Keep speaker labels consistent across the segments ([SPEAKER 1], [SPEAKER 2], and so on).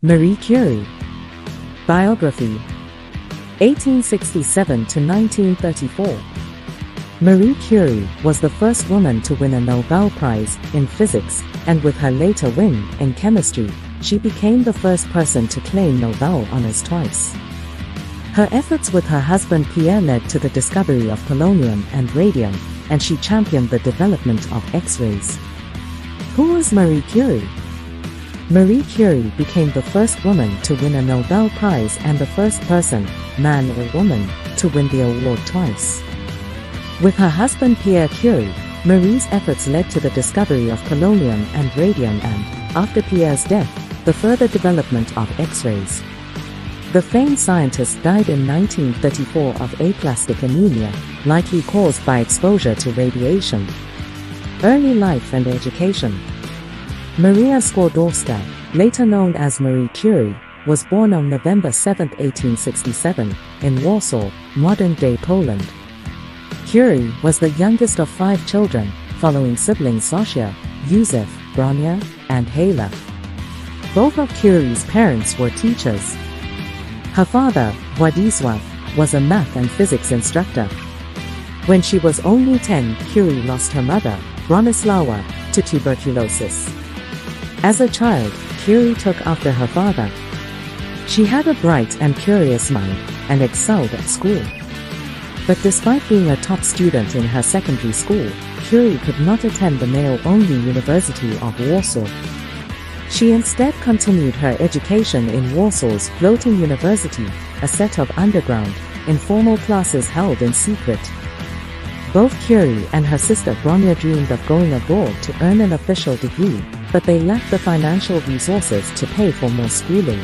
[SPEAKER 1] Marie Curie. Biography. 1867 to 1934. Marie Curie was the first woman to win a Nobel Prize in physics, and with her later win in chemistry, she became the first person to claim Nobel honors twice. Her efforts with her husband Pierre led to the discovery of polonium and radium, and she championed the development of X-rays. Who was Marie Curie? Marie Curie became the first woman to win a Nobel Prize and the first person, man or woman, to win the award twice. With her husband Pierre Curie, Marie's efforts led to the discovery of polonium and radium and, after Pierre's death, the further development of X-rays. The famed scientist died in 1934 of aplastic anemia, likely caused by exposure to radiation. Early life and education. Maria Skłodowska, later known as Marie Curie, was born on November 7, 1867, in Warsaw, modern-day Poland. Curie was the youngest of 5 children, following siblings Zosia, Józef, Bronia, and Hala. Both of Curie's parents were teachers. Her father, Władysław, was a math and physics instructor. When she was only 10, Curie lost her mother, Bronislawa, to tuberculosis. As a child, Curie took after her father. She had a bright and curious mind, and excelled at school. But despite being a top student in her secondary school, Curie could not attend the male-only University of Warsaw. She instead continued her education in Warsaw's floating university, a set of underground, informal classes held in secret. Both Curie and her sister Bronia dreamed of going abroad to earn an official degree, but they lacked the financial resources to pay for more schooling.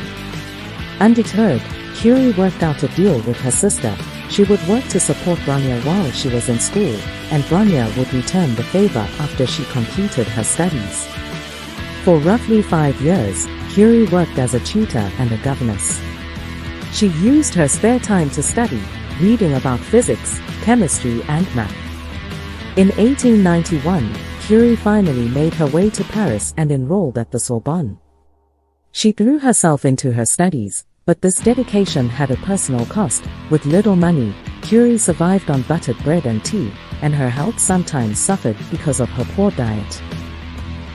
[SPEAKER 1] Undeterred, Curie worked out a deal with her sister. She would work to support Bronia while she was in school, and Bronia would return the favor after she completed her studies. For roughly 5 years, Curie worked as a tutor and a governess. She used her spare time to study, reading about physics, chemistry and math. In 1891, Curie finally made her way to Paris and enrolled at the Sorbonne. She threw herself into her studies, but this dedication had a personal cost. With little money, Curie survived on buttered bread and tea, and her health sometimes suffered because of her poor diet.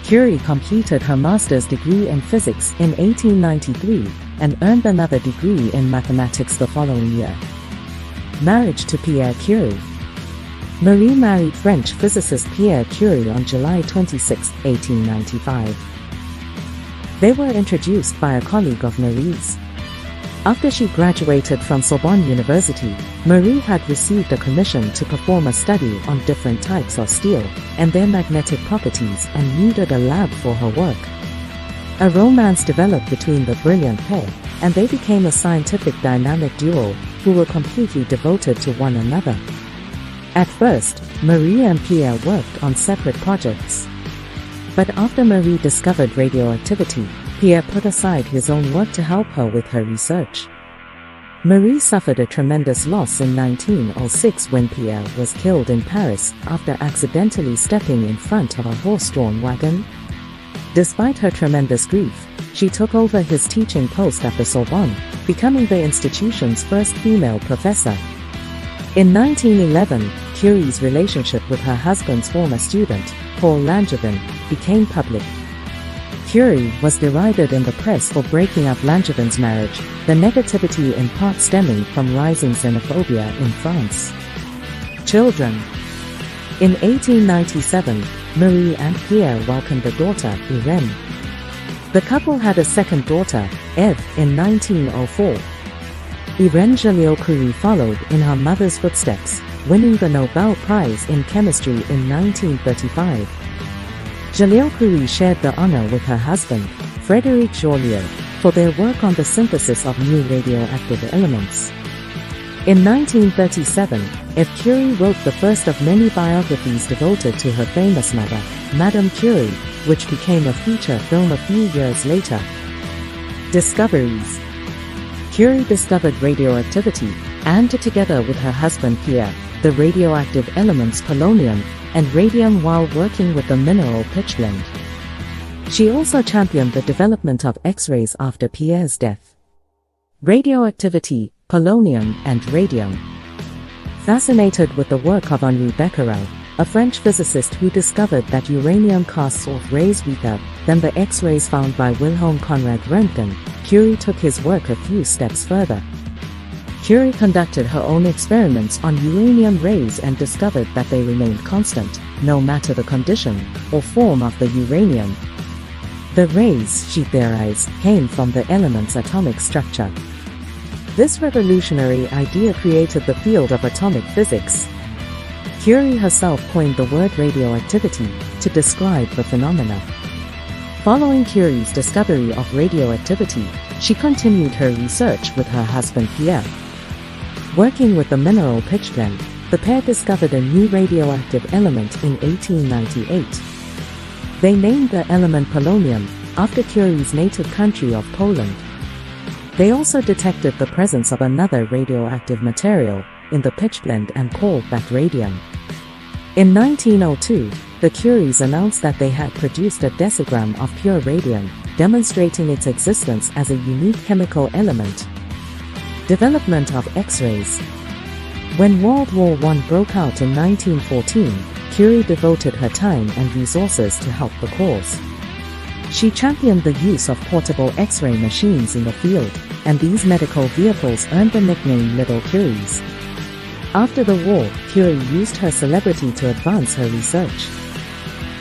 [SPEAKER 1] Curie completed her master's degree in physics in 1893, and earned another degree in mathematics the following year. Marriage to Pierre Curie. Marie married French physicist Pierre Curie on July 26, 1895. They were introduced by a colleague of Marie's. After she graduated from Sorbonne University, Marie had received a commission to perform a study on different types of steel and their magnetic properties and needed a lab for her work. A romance developed between the brilliant pair, and they became a scientific dynamic duo who were completely devoted to one another. At first, Marie and Pierre worked on separate projects. But after Marie discovered radioactivity, Pierre put aside his own work to help her with her research. Marie suffered a tremendous loss in 1906 when Pierre was killed in Paris after accidentally stepping in front of a horse-drawn wagon. Despite her tremendous grief, she took over his teaching post at the Sorbonne, becoming the institution's first female professor. In 1911, Curie's relationship with her husband's former student, Paul Langevin, became public. Curie was derided in the press for breaking up Langevin's marriage, the negativity in part stemming from rising xenophobia in France. Children. In 1897, Marie and Pierre welcomed a daughter, Irene. The couple had a second daughter, Eve, in 1904. Irene Curie followed in her mother's footsteps, winning the Nobel Prize in Chemistry in 1935. Curie shared the honor with her husband, Frédéric Joliot, for their work on the synthesis of new radioactive elements. In 1937, Eve Curie wrote the first of many biographies devoted to her famous mother, Madame Curie, which became a feature film a few years later. Discoveries. Curie discovered radioactivity, and together with her husband Pierre, the radioactive elements polonium and radium while working with the mineral pitchblende. She also championed the development of X-rays after Pierre's death. Radioactivity, polonium, and radium. Fascinated with the work of Henri Becquerel, a French physicist who discovered that uranium casts off rays weaker than the X-rays found by Wilhelm Conrad Röntgen, Curie took his work a few steps further. Curie conducted her own experiments on uranium rays and discovered that they remained constant, no matter the condition or form of the uranium. The rays, she theorized, came from the element's atomic structure. This revolutionary idea created the field of atomic physics. Curie herself coined the word radioactivity to describe the phenomena. Following Curie's discovery of radioactivity, she continued her research with her husband Pierre. Working with the mineral pitchblende, the pair discovered a new radioactive element in 1898. They named the element polonium, after Curie's native country of Poland. They also detected the presence of another radioactive material in the pitchblende and called that radium. In 1902, the Curies announced that they had produced a decigram of pure radium, demonstrating its existence as a unique chemical element. Development of X-rays. When World War I broke out in 1914, Curie devoted her time and resources to help the cause. She championed the use of portable X-ray machines in the field, and these medical vehicles earned the nickname Little Curies. After the war, Curie used her celebrity to advance her research.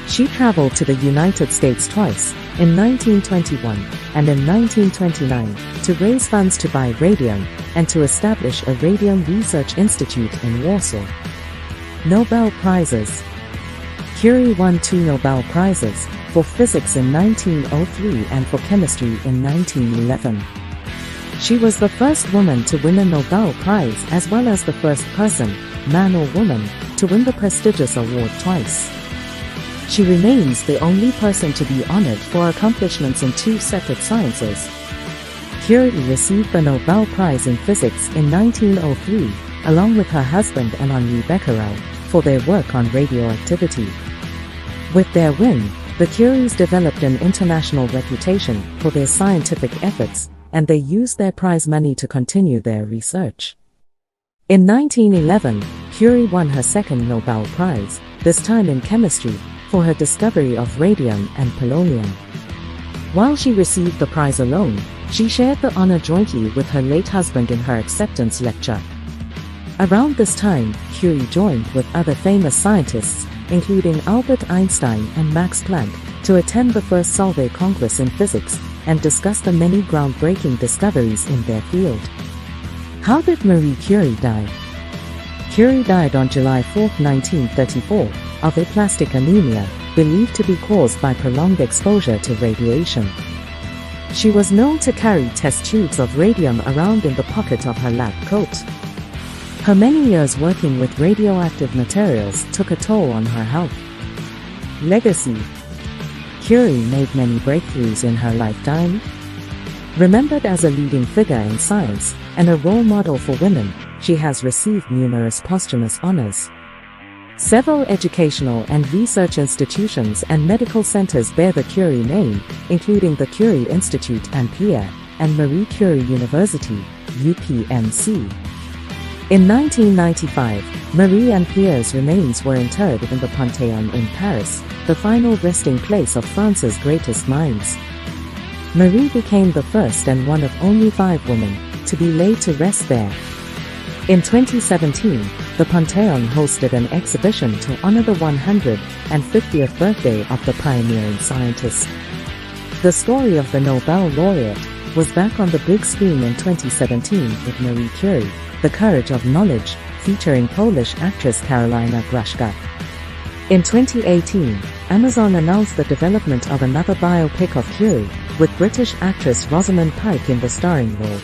[SPEAKER 1] She traveled to the United States twice, in 1921 and in 1929, to raise funds to buy radium and to establish a radium research institute in Warsaw. Nobel Prizes. Curie won 2 Nobel Prizes, for physics in 1903 and for chemistry in 1911. She was the first woman to win a Nobel Prize as well as the first person, man or woman, to win the prestigious award twice. She remains the only person to be honored for accomplishments in 2 separate sciences. Curie received the Nobel Prize in Physics in 1903, along with her husband and Henri Becquerel, for their work on radioactivity. With their win, the Curies developed an international reputation for their scientific efforts, and they used their prize money to continue their research. In 1911, Curie won her second Nobel Prize, this time in chemistry, for her discovery of radium and polonium. While she received the prize alone, she shared the honor jointly with her late husband in her acceptance lecture. Around this time, Curie joined with other famous scientists, including Albert Einstein and Max Planck, to attend the first Solvay Congress in physics, and discuss the many groundbreaking discoveries in their field. How did Marie Curie die? Curie died on July 4, 1934, of aplastic anemia, believed to be caused by prolonged exposure to radiation. She was known to carry test tubes of radium around in the pocket of her lab coat. Her many years working with radioactive materials took a toll on her health. Legacy. Curie made many breakthroughs in her lifetime. Remembered as a leading figure in science and a role model for women, she has received numerous posthumous honors. Several educational and research institutions and medical centers bear the Curie name, including the Curie Institute and Pierre and Marie Curie University, UPMC. In 1995, Marie and Pierre's remains were interred in the Panthéon in Paris, the final resting place of France's greatest minds. Marie became the first and one of only 5 women to be laid to rest there. In 2017, the Panthéon hosted an exhibition to honor the 150th birthday of the pioneering scientist. The story of the Nobel laureate was back on the big screen in 2017 with Marie Curie, The Courage of Knowledge, featuring Polish actress Karolina Graszka. In 2018, Amazon announced the development of another biopic of Curie, with British actress Rosamund Pike in the starring role.